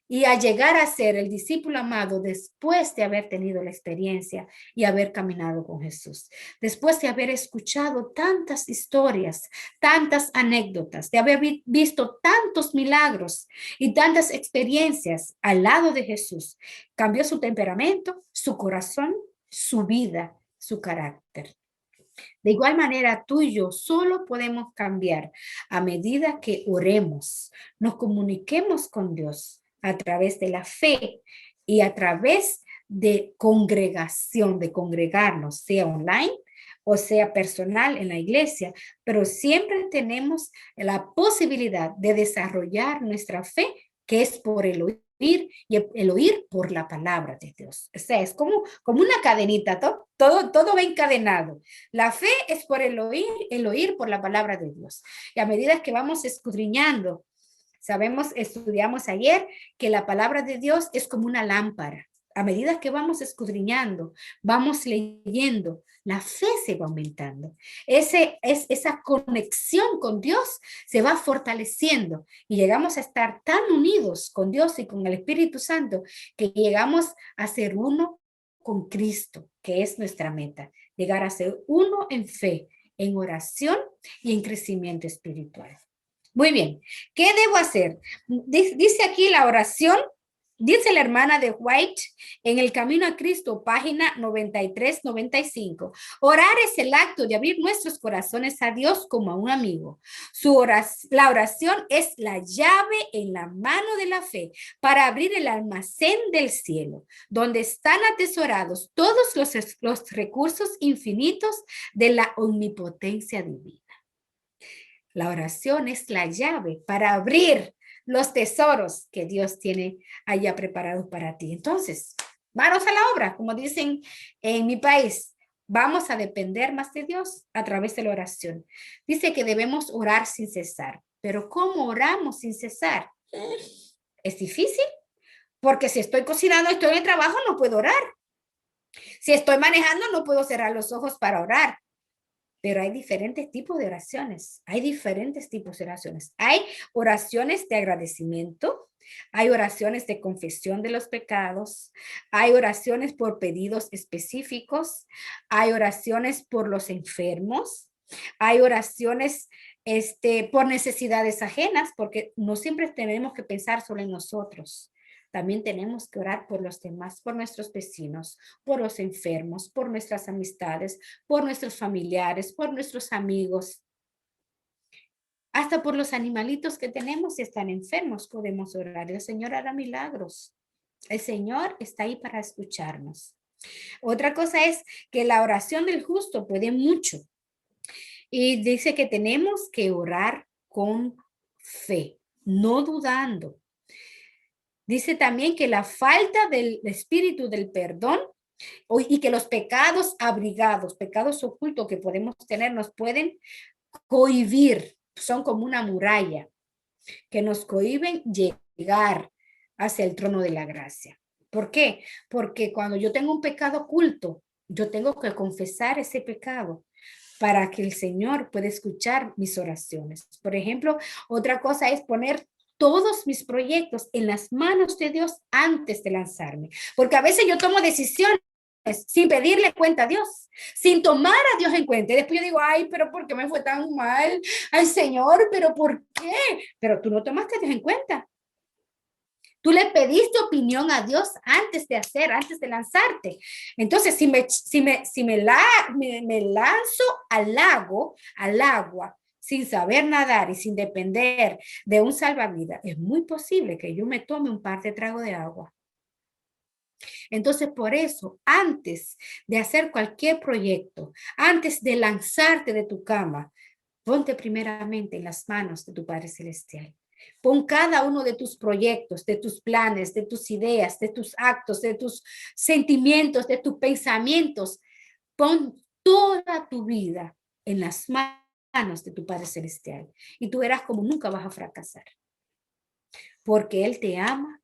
y a llegar a ser el discípulo amado después de haber tenido la experiencia y haber caminado con Jesús. Después de haber escuchado tantas historias, tantas anécdotas, de haber visto tantos milagros y tantas experiencias al lado de Jesús, cambió su temperamento, su corazón, su vida, su carácter. De igual manera, tú y yo solo podemos cambiar a medida que oremos, nos comuniquemos con Dios a través de la fe y a través de congregación, de congregarnos, sea online o sea personal en la iglesia, pero siempre tenemos la posibilidad de desarrollar nuestra fe, que es por el oír y el oír por la palabra de Dios. O sea, es como una cadenita, todo va encadenado. La fe es por el oír por la palabra de Dios. Y a medida que vamos escudriñando, estudiamos ayer que la palabra de Dios es como una lámpara. A medida que vamos escudriñando, vamos leyendo, la fe se va aumentando. Esa conexión con Dios se va fortaleciendo y llegamos a estar tan unidos con Dios y con el Espíritu Santo que llegamos a ser uno con Cristo, que es nuestra meta. Llegar a ser uno en fe, en oración y en crecimiento espiritual. Muy bien, ¿qué debo hacer? Dice aquí la oración, dice la hermana de White en El Camino a Cristo, página 93-95. Orar es el acto de abrir nuestros corazones a Dios como a un amigo. La oración es la llave en la mano de la fe para abrir el almacén del cielo, donde están atesorados todos los recursos infinitos de la omnipotencia divina. La oración es la llave para abrir los tesoros que Dios tiene allá preparados para ti. Entonces, manos a la obra, como dicen en mi país. Vamos a depender más de Dios a través de la oración. Dice que debemos orar sin cesar. Pero ¿cómo oramos sin cesar? ¿Es difícil? Porque si estoy cocinando, estoy en el trabajo, no puedo orar. Si estoy manejando, no puedo cerrar los ojos para orar. Pero hay diferentes tipos de oraciones. Hay diferentes tipos de oraciones. Hay oraciones de agradecimiento. Hay oraciones de confesión de los pecados. Hay oraciones por pedidos específicos. Hay oraciones por los enfermos. Hay oraciones por necesidades ajenas, porque no siempre tenemos que pensar solo en nosotros. También tenemos que orar por los demás, por nuestros vecinos, por los enfermos, por nuestras amistades, por nuestros familiares, por nuestros amigos. Hasta por los animalitos que tenemos si están enfermos podemos orar. El Señor hará milagros. El Señor está ahí para escucharnos. Otra cosa es que la oración del justo puede mucho. Y dice que tenemos que orar con fe, no dudando. Dice también que la falta del espíritu del perdón y que los pecados abrigados, pecados ocultos que podemos tener, nos pueden cohibir, son como una muralla que nos cohiben llegar hacia el trono de la gracia. ¿Por qué? Porque cuando yo tengo un pecado oculto, yo tengo que confesar ese pecado para que el Señor pueda escuchar mis oraciones. Por ejemplo, otra cosa es poner todos mis proyectos en las manos de Dios antes de lanzarme. Porque a veces yo tomo decisiones sin pedirle cuenta a Dios, sin tomar a Dios en cuenta. Y después yo digo, ay, pero ¿por qué me fue tan mal? Ay, Señor, ¿pero por qué? Pero tú no tomaste a Dios en cuenta. Tú le pediste opinión a Dios antes de lanzarte. Entonces, si me lanzo al agua, sin saber nadar y sin depender de un salvavidas, es muy posible que yo me tome un par de tragos de agua. Entonces, por eso, antes de hacer cualquier proyecto, antes de lanzarte de tu cama, ponte primeramente en las manos de tu Padre Celestial. Pon cada uno de tus proyectos, de tus planes, de tus ideas, de tus actos, de tus sentimientos, de tus pensamientos. Pon toda tu vida en las manos de tu Padre Celestial y tú verás como nunca vas a fracasar. Porque Él te ama,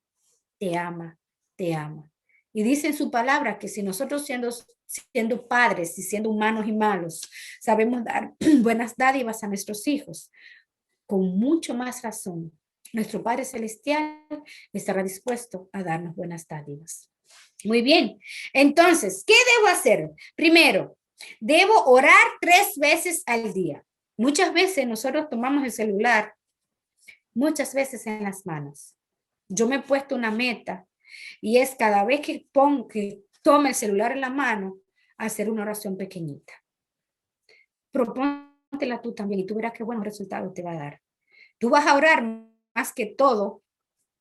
te ama, te ama. Y dice en su palabra que si nosotros siendo padres y siendo humanos y malos, sabemos dar buenas dádivas a nuestros hijos, con mucho más razón, nuestro Padre Celestial estará dispuesto a darnos buenas dádivas. Muy bien. Entonces, ¿qué debo hacer? Primero, debo orar 3 veces al día. Muchas veces nosotros tomamos el celular, muchas veces en las manos. Yo me he puesto una meta y es cada vez que tome el celular en la mano, hacer una oración pequeñita. Propóntela tú también y tú verás qué buenos resultados te va a dar. Tú vas a orar más que todo,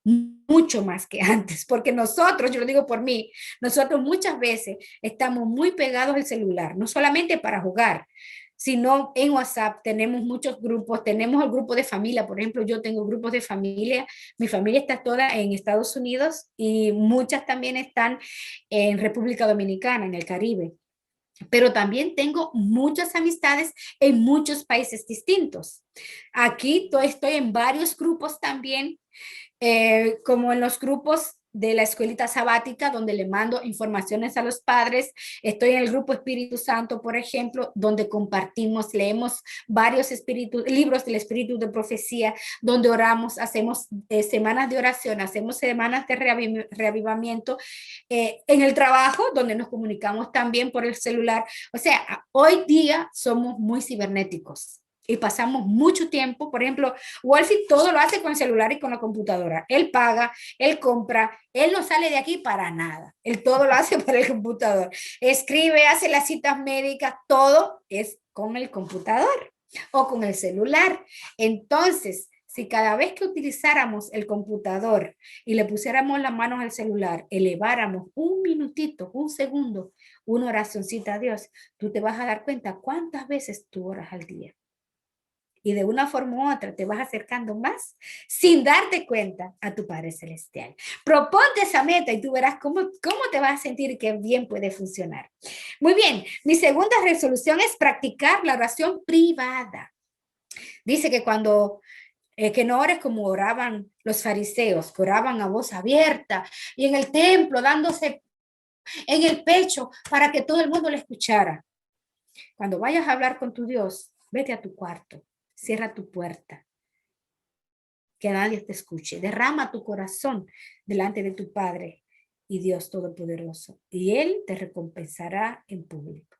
mucho más que antes, porque nosotros, yo lo digo por mí, nosotros muchas veces estamos muy pegados al celular, no solamente para jugar, sino en WhatsApp tenemos muchos grupos, tenemos el grupo de familia, por ejemplo, yo tengo grupos de familia, mi familia está toda en Estados Unidos y muchas también están en República Dominicana, en el Caribe. Pero también tengo muchas amistades en muchos países distintos. Aquí estoy en varios grupos también, como en los grupos de la escuelita sabática, donde le mando informaciones a los padres. Estoy en el grupo Espíritu Santo, por ejemplo, donde compartimos, leemos varios libros del Espíritu de Profecía, donde oramos, hacemos semanas de oración, hacemos semanas de reavivamiento. En el trabajo, donde nos comunicamos también por el celular. O sea, hoy día somos muy cibernéticos y pasamos mucho tiempo. Por ejemplo, Wolfie todo lo hace con el celular y con la computadora. Él paga, él compra, él no sale de aquí para nada. Él todo lo hace por el computador. Escribe, hace las citas médicas, todo es con el computador o con el celular. Entonces, si cada vez que utilizáramos el computador y le pusiéramos las manos al celular, eleváramos un minutito, un segundo, una oracioncita a Dios, tú te vas a dar cuenta cuántas veces tú oras al día. Y de una forma u otra te vas acercando más sin darte cuenta a tu Padre Celestial. Proponte esa meta y tú verás cómo te vas a sentir que bien puede funcionar. Muy bien, mi segunda resolución es practicar la oración privada. Dice que que no ores como oraban los fariseos, que oraban a voz abierta y en el templo dándose en el pecho para que todo el mundo le escuchara. Cuando vayas a hablar con tu Dios, vete a tu cuarto, cierra tu puerta, que nadie te escuche, derrama tu corazón delante de tu Padre y Dios Todopoderoso, y Él te recompensará en público.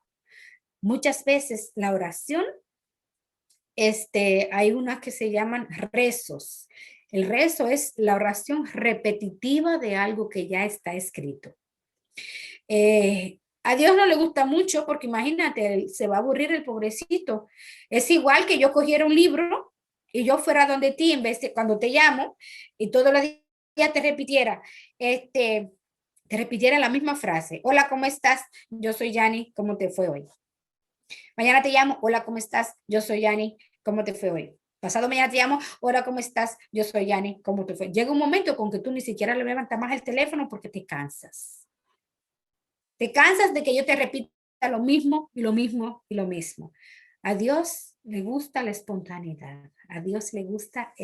Muchas veces la oración, hay unas que se llaman rezos. El rezo es la oración repetitiva de algo que ya está escrito. A Dios no le gusta mucho porque imagínate, se va a aburrir el pobrecito. Es igual que yo cogiera un libro y yo fuera donde ti, en vez de cuando te llamo y todos los días te repitiera, te repitiera la misma frase. Hola, ¿cómo estás? Yo soy Yani, ¿cómo te fue hoy? Mañana te llamo, hola, ¿cómo estás? Yo soy Yani, ¿cómo te fue hoy? Pasado mañana te llamo, hola, ¿cómo estás? Yo soy Yani, ¿cómo te fue? Llega un momento con que tú ni siquiera le levantas más el teléfono porque te cansas. Te cansas de que yo te repita lo mismo y lo mismo y lo mismo. A Dios le gusta la espontaneidad. A Dios le gusta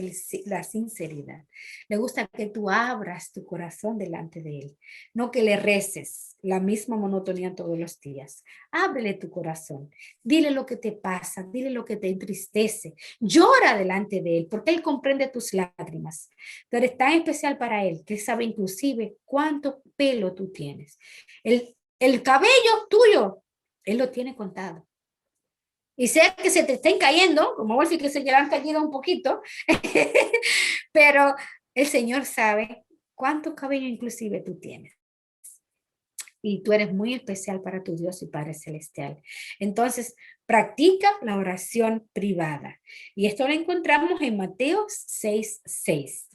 la sinceridad. Le gusta que tú abras tu corazón delante de Él. No que le reces la misma monotonía todos los días. Ábrele tu corazón. Dile lo que te pasa. Dile lo que te entristece. Llora delante de Él porque Él comprende tus lágrimas. Tú eres tan especial para Él que Él sabe inclusive cuánto pelo tú tienes. El cabello tuyo, Él lo tiene contado. Y sea que se te estén cayendo, como Wolfie que se le han caído un poquito, pero el Señor sabe cuánto cabello inclusive tú tienes. Y tú eres muy especial para tu Dios y Padre Celestial. Entonces, practica la oración privada. Y esto lo encontramos en Mateo 6:6.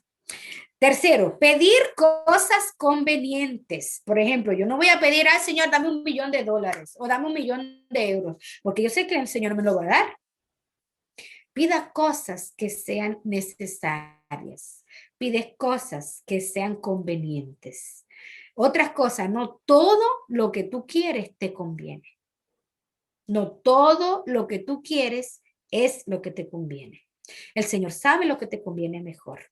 Tercero, pedir cosas convenientes. Por ejemplo, yo no voy a pedir al Señor, dame $1.000.000 o dame $1.000.000, porque yo sé que el Señor me lo va a dar. Pida cosas que sean necesarias. Pide cosas que sean convenientes. Otras cosas, no todo lo que tú quieres te conviene. No todo lo que tú quieres es lo que te conviene. El Señor sabe lo que te conviene mejor.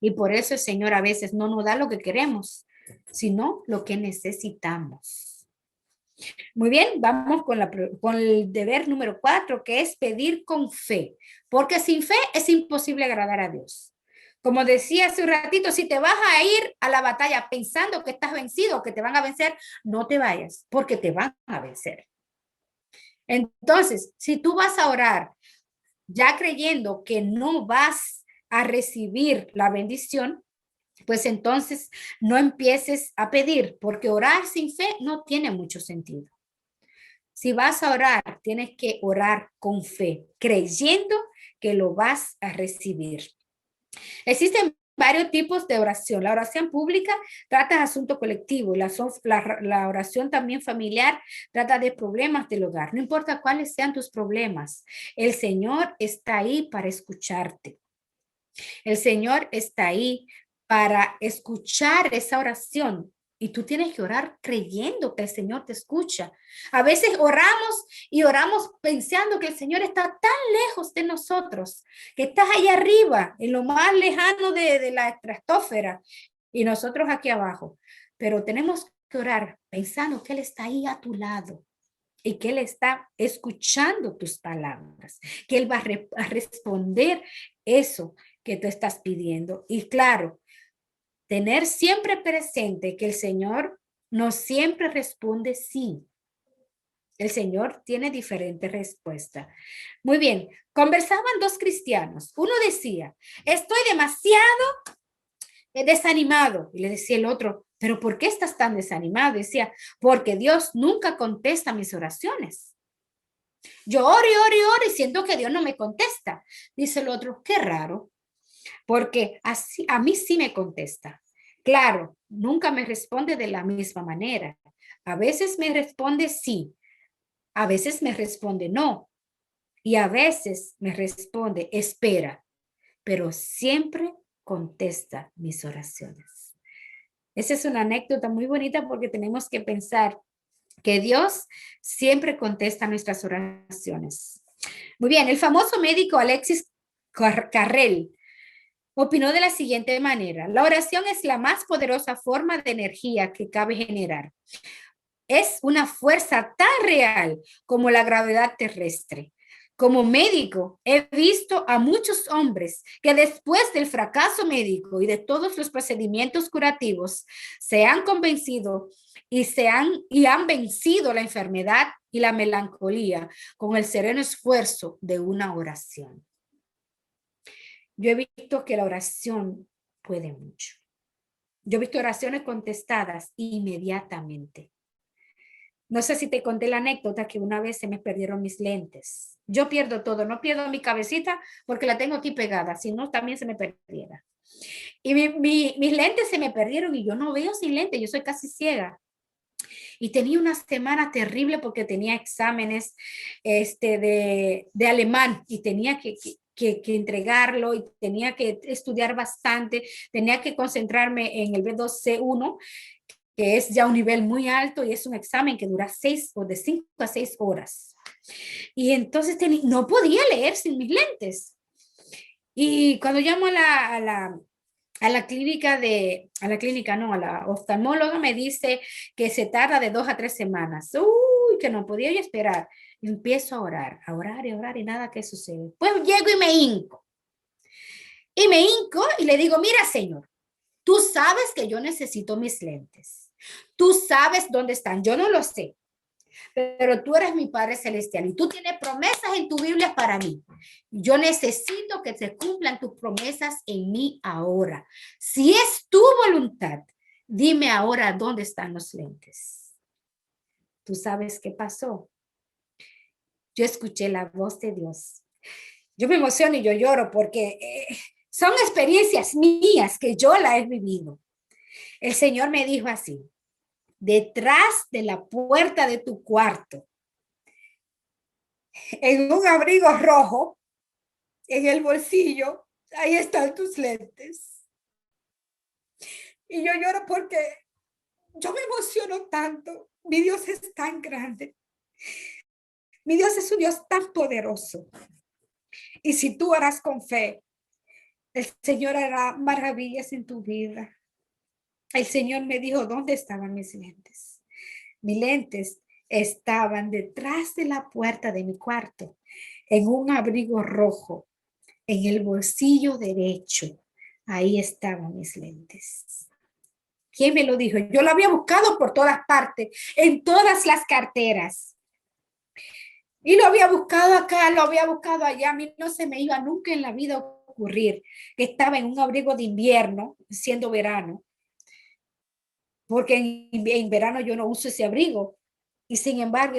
Y por eso el Señor a veces no nos da lo que queremos, sino lo que necesitamos. Muy bien, vamos con el deber número 4, que es pedir con fe, porque sin fe es imposible agradar a Dios. Como decía hace un ratito, si te vas a ir a la batalla pensando que estás vencido, que te van a vencer, no te vayas, porque te van a vencer. Entonces, si tú vas a orar ya creyendo que no vas a recibir la bendición, pues entonces no empieces a pedir, porque orar sin fe no tiene mucho sentido. Si vas a orar, tienes que orar con fe, creyendo que lo vas a recibir. Existen varios tipos de oración. La oración pública trata de asunto colectivo. La oración también familiar trata de problemas del hogar. No importa cuáles sean tus problemas, el Señor está ahí para escucharte. El Señor está ahí para escuchar esa oración. Y tú tienes que orar creyendo que el Señor te escucha. A veces oramos y oramos pensando que el Señor está tan lejos de nosotros, que estás allá arriba, en lo más lejano de la estratosfera, y nosotros aquí abajo. Pero tenemos que orar pensando que Él está ahí a tu lado y que Él está escuchando tus palabras, que Él va a responder eso que tú estás pidiendo. Y claro, tener siempre presente que el Señor no siempre responde sí. El Señor tiene diferentes respuestas. Muy bien, conversaban dos cristianos. Uno decía, estoy demasiado desanimado. Y le decía el otro, pero ¿por qué estás tan desanimado? Decía, porque Dios nunca contesta mis oraciones. Yo oro y oro y oro y siento que Dios no me contesta. Dice el otro, qué raro, porque así, a mí sí me contesta. Claro, nunca me responde de la misma manera. A veces me responde sí, a veces me responde no, y a veces me responde espera, pero siempre contesta mis oraciones. Esa es una anécdota muy bonita porque tenemos que pensar que Dios siempre contesta nuestras oraciones. Muy bien, el famoso médico Alexis Carrel opinó de la siguiente manera: la oración es la más poderosa forma de energía que cabe generar. Es una fuerza tan real como la gravedad terrestre. Como médico, he visto a muchos hombres que después del fracaso médico y de todos los procedimientos curativos se han convencido y han vencido la enfermedad y la melancolía con el sereno esfuerzo de una oración. Yo he visto que la oración puede mucho. Yo he visto oraciones contestadas inmediatamente. No sé si te conté la anécdota que una vez se me perdieron mis lentes. Yo pierdo todo, no pierdo mi cabecita porque la tengo aquí pegada, si no también se me perdiera. Y mis lentes se me perdieron y yo no veo sin lentes, yo soy casi ciega. Y tenía una semana terrible porque tenía exámenes de alemán y tenía que entregarlo y tenía que estudiar bastante, tenía que concentrarme en el B2C1, que es ya un nivel muy alto y es un examen que dura 5 a 6 horas. Y entonces no podía leer sin mis lentes. Y cuando llamo a la clínica, no, a la oftalmóloga, me dice que se tarda de 2 a 3 semanas. Uy, que no podía yo esperar. Y empiezo a orar y orar y nada que sucede. Pues llego y me hinco. Y me hinco y le digo, mira, Señor, tú sabes que yo necesito mis lentes. Tú sabes dónde están. Yo no lo sé. Pero tú eres mi Padre Celestial y tú tienes promesas en tu Biblia para mí. Yo necesito que se cumplan tus promesas en mí ahora. Si es tu voluntad, dime ahora dónde están los lentes. ¿Tú sabes qué pasó? Yo escuché la voz de Dios. Yo me emociono y yo lloro porque son experiencias mías que yo la he vivido. El Señor me dijo así: detrás de la puerta de tu cuarto, en un abrigo rojo, en el bolsillo, ahí están tus lentes. Y yo lloro porque yo me emociono tanto. Mi Dios es tan grande. Mi Dios es un Dios tan poderoso. Y si tú harás con fe, el Señor hará maravillas en tu vida. el Señor me dijo, ¿dónde estaban mis lentes? Mis lentes estaban detrás de la puerta de mi cuarto, en un abrigo rojo, en el bolsillo derecho. Ahí estaban mis lentes. ¿Quién me lo dijo? Yo lo había buscado por todas partes, en todas las carteras. Y lo había buscado acá, lo había buscado allá. A mí no se me iba nunca en la vida a ocurrir que estaba en un abrigo de invierno, siendo verano, porque en verano yo no uso ese abrigo. Y sin embargo,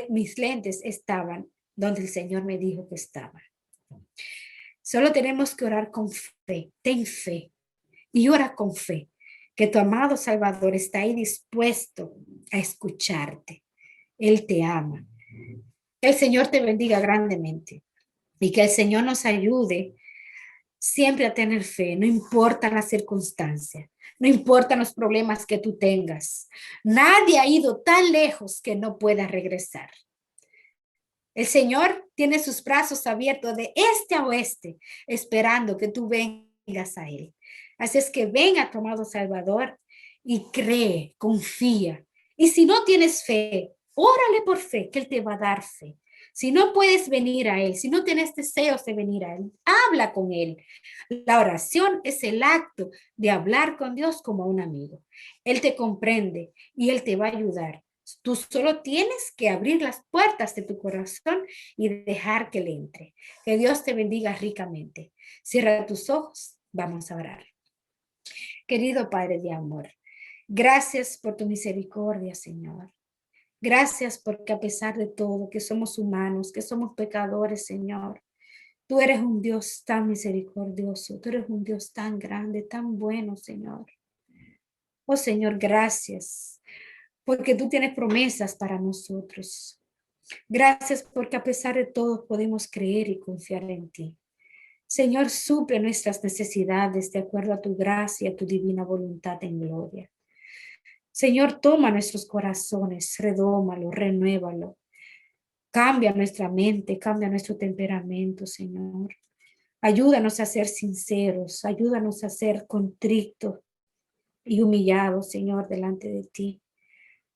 mis lentes estaban donde el Señor me dijo que estaban. Solo tenemos que orar con fe. Ten fe y ora con fe, que tu amado Salvador está ahí dispuesto a escucharte. Él te ama. Que el Señor te bendiga grandemente y que el Señor nos ayude siempre a tener fe, no importa la circunstancia, no importa los problemas que tú tengas. Nadie ha ido tan lejos que no pueda regresar. El Señor tiene sus brazos abiertos de este a oeste, esperando que tú vengas a Él. Así es que ven a tu amado Salvador y cree, confía. Y si no tienes fe, órale por fe, que Él te va a dar fe. Si no puedes venir a Él, si no tienes deseos de venir a Él, habla con Él. La oración es el acto de hablar con Dios como un amigo. Él te comprende y Él te va a ayudar. Tú solo tienes que abrir las puertas de tu corazón y dejar que Él entre. Que Dios te bendiga ricamente. Cierra tus ojos, vamos a orar. Querido Padre de amor, gracias por tu misericordia, Señor. Gracias porque a pesar de todo, que somos humanos, que somos pecadores, Señor, tú eres un Dios tan misericordioso, tú eres un Dios tan grande, tan bueno, Señor. Oh, Señor, gracias, porque tú tienes promesas para nosotros. Gracias porque a pesar de todo podemos creer y confiar en ti. Señor, suple nuestras necesidades de acuerdo a tu gracia, a tu divina voluntad en gloria. Señor, toma nuestros corazones, redómalo, renuévalo. Cambia nuestra mente, cambia nuestro temperamento, Señor. Ayúdanos a ser sinceros, ayúdanos a ser contritos y humillados, Señor, delante de ti.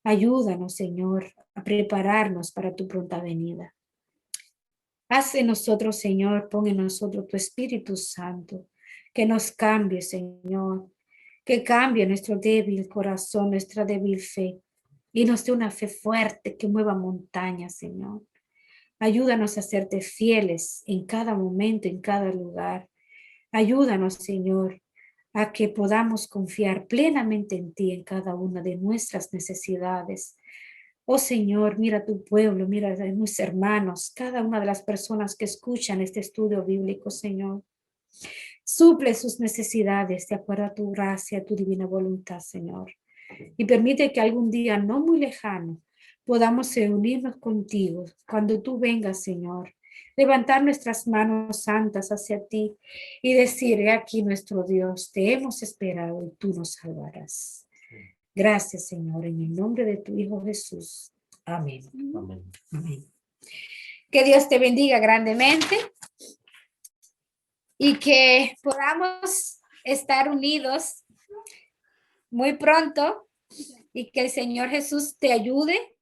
Ayúdanos, Señor, a prepararnos para tu pronta venida. Haz en nosotros, Señor, pon en nosotros tu Espíritu Santo, que nos cambie, Señor, que cambie nuestro débil corazón, nuestra débil fe, y nos dé una fe fuerte que mueva montañas, Señor. Ayúdanos a serte fieles en cada momento, en cada lugar. Ayúdanos, Señor, a que podamos confiar plenamente en ti en cada una de nuestras necesidades. Oh Señor, mira tu pueblo, mira a mis hermanos, cada una de las personas que escuchan este estudio bíblico, Señor. Suple sus necesidades de acuerdo a tu gracia, a tu divina voluntad, Señor. Y permite que algún día no muy lejano podamos reunirnos contigo cuando tú vengas, Señor. Levantar nuestras manos santas hacia ti y decir, he aquí nuestro Dios, te hemos esperado y tú nos salvarás. Gracias, Señor, en el nombre de tu Hijo Jesús. Amén. Amén. Amén. Que Dios te bendiga grandemente y que podamos estar unidos muy pronto y que el Señor Jesús te ayude